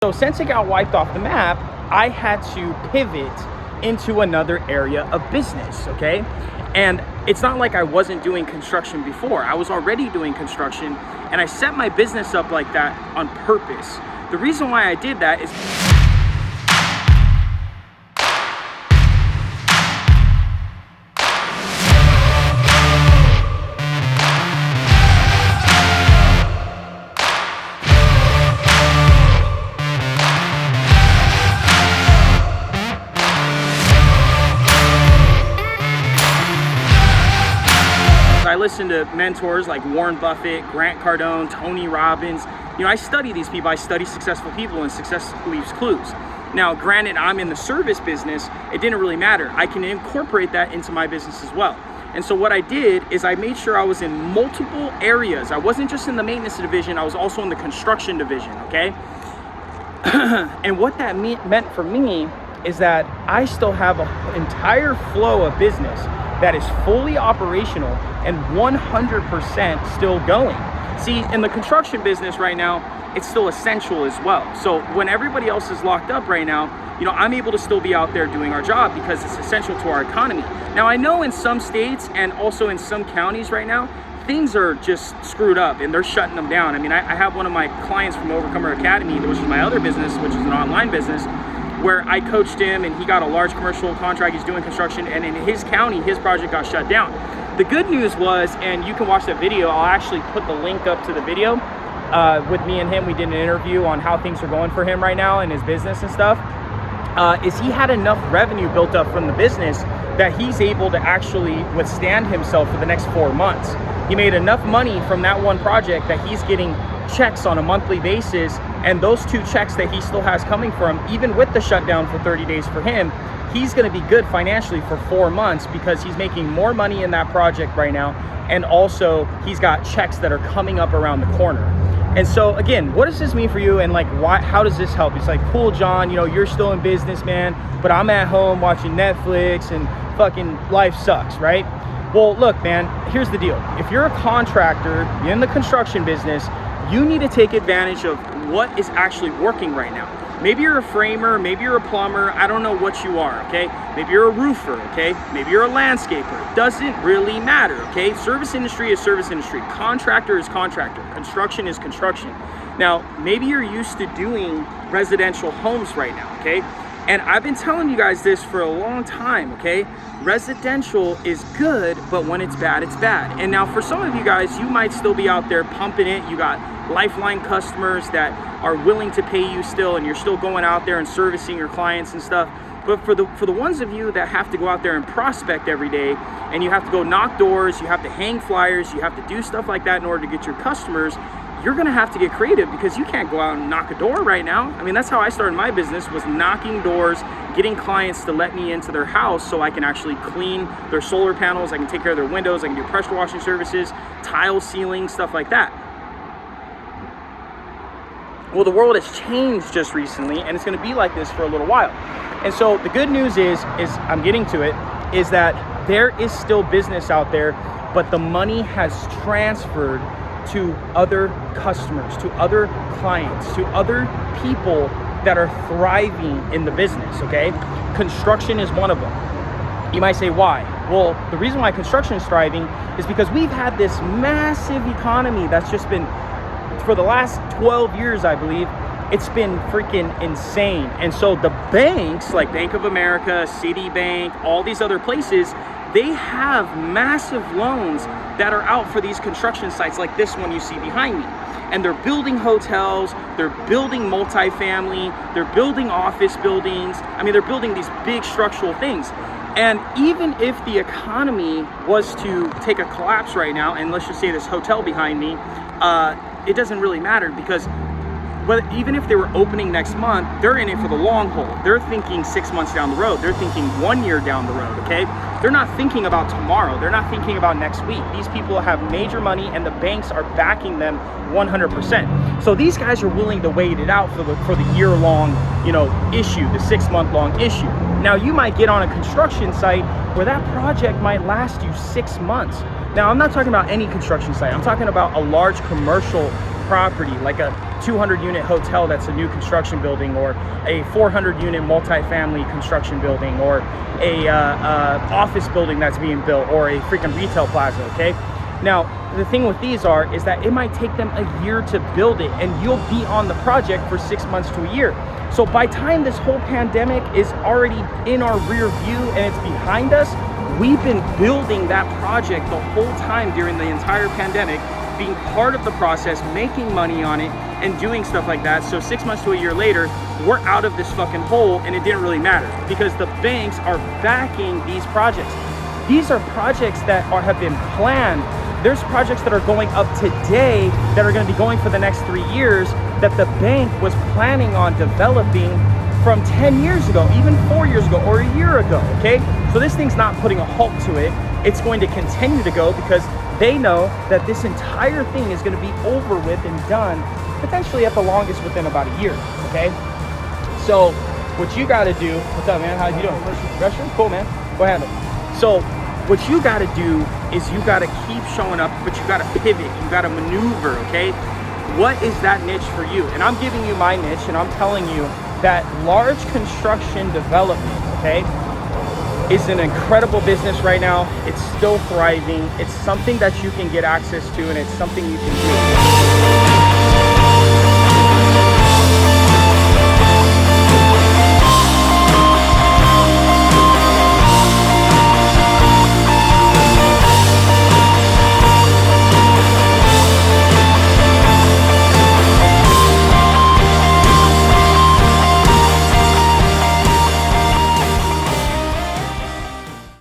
So since it got wiped off the map, I had to pivot into another area of business, okay? And it's not like I wasn't doing construction before. I was already doing construction, and I set my business up like that on purpose. The reason why I did that is I listen to mentors like Warren Buffett, Grant Cardone, Tony Robbins. You know, I study these people. I study successful people, and success leaves clues. Now, granted, I'm in the service business. It didn't really matter. I can incorporate that into my business as well. And so what I did is I made sure I was in multiple areas. I wasn't just in the maintenance division. I was also in the construction division, okay? And what that meant for me is that I still have an entire flow of business that is fully operational and 100% still going. See, in the construction business right now, it's still essential as well. So when everybody else is locked up right now, you know, I'm able to still be out there doing our job because it's essential to our economy. Now, I know in some states and also in some counties right now, things are just screwed up and they're shutting them down. I mean, I have one of my clients from Overcomer Academy, which is my other business, which is an online business, where I coached him and he got a large commercial contract. He's doing construction, and in his county, his project got shut down. The good news was, and you can watch that video, I'll actually put the link up to the video with me and him. We did an interview on how things are going for him right now in his business and stuff. Is he had enough revenue built up from the business that he's able to actually withstand himself for the next 4 months. He made enough money from that one project that he's getting checks on a monthly basis, and those 2 checks that he still has coming for him, even with the shutdown for 30 days for him, he's going to be good financially for 4 months because he's making more money in that project right now, and also he's got checks that are coming up around the corner. And so again, what does this mean for you, and like how does this help? It's like, cool, John, you know, you're still in business, man, but I'm at home watching Netflix and fucking life sucks, right? Well, look, man, here's the deal. If you're a contractor, you're in the construction business, you need to take advantage of what is actually working right now. Maybe you're a framer, maybe you're a plumber, I don't know what you are, okay? Maybe you're a roofer, okay? Maybe you're a landscaper. It doesn't really matter, okay? Service industry is service industry. Contractor is contractor. Construction is construction. Now, maybe you're used to doing residential homes right now, okay? And I've been telling you guys this for a long time, okay? Residential is good, but when it's bad, it's bad. And now for some of you guys, you might still be out there pumping it. You got lifeline customers that are willing to pay you still, and you're still going out there and servicing your clients and stuff. But for the ones of you that have to go out there and prospect every day, and you have to go knock doors, you have to hang flyers, you have to do stuff like that in order to get your customers, you're gonna have to get creative because you can't go out and knock a door right now. I mean, that's how I started my business, was knocking doors, getting clients to let me into their house so I can actually clean their solar panels, I can take care of their windows, I can do pressure washing services, tile sealing, stuff like that. Well, the world has changed just recently, and it's gonna be like this for a little while. And so the good news is I'm getting to it, is that there is still business out there, but the money has transferred to other customers, to other clients, to other people that are thriving in the business, okay? Construction is one of them. You might say, why? Well, the reason why construction is thriving is because we've had this massive economy that's just been, for the last 12 years, I believe, it's been freaking insane. And so the banks, like Bank of America, Citibank, all these other places, they have massive loans that are out for these construction sites like this one you see behind me. And they're building hotels, they're building multifamily, they're building office buildings. I mean, they're building these big structural things. And even if the economy was to take a collapse right now, and let's just say this hotel behind me, it doesn't really matter because even if they were opening next month, they're in it for the long haul. They're thinking 6 months down the road. They're thinking 1 year down the road, okay? They're not thinking about tomorrow. They're not thinking about next week. These people have major money, and the banks are backing them 100%. So these guys are willing to wait it out for the year-long, you know, issue, the 6-month-long issue. Now, you might get on a construction site where that project might last you 6 months. Now, I'm not talking about any construction site. I'm talking about a large commercial property, like a 200 unit hotel that's a new construction building, or a 400 unit multifamily construction building, or a office building that's being built, or a freaking retail plaza, okay? Now, the thing with these is that it might take them a year to build it, and you'll be on the project for 6 months to a year. So by the time this whole pandemic is already in our rear view and it's behind us, we've been building that project the whole time during the entire pandemic, being part of the process, making money on it, and doing stuff like that. So 6 months to a year later, we're out of this fucking hole, and it didn't really matter because the banks are backing these projects. These are projects that have been planned. There's projects that are going up today that are going to be going for the next 3 years that the bank was planning on developing from 10 years ago, even 4 years ago, or a year ago, okay? So this thing's not putting a halt to it. It's going to continue to go because they know that this entire thing is going to be over with and done potentially at the longest within about a year, okay? So what you got to do, what's up, man? How you doing? Restroom? Cool, man. Go ahead. So what you got to do is you got to keep showing up, but you got to pivot. You got to maneuver, okay? What is that niche for you? And I'm giving you my niche, and I'm telling you that large construction development, okay, is an incredible business right now. It's still thriving. It's something that you can get access to, and it's something you can do.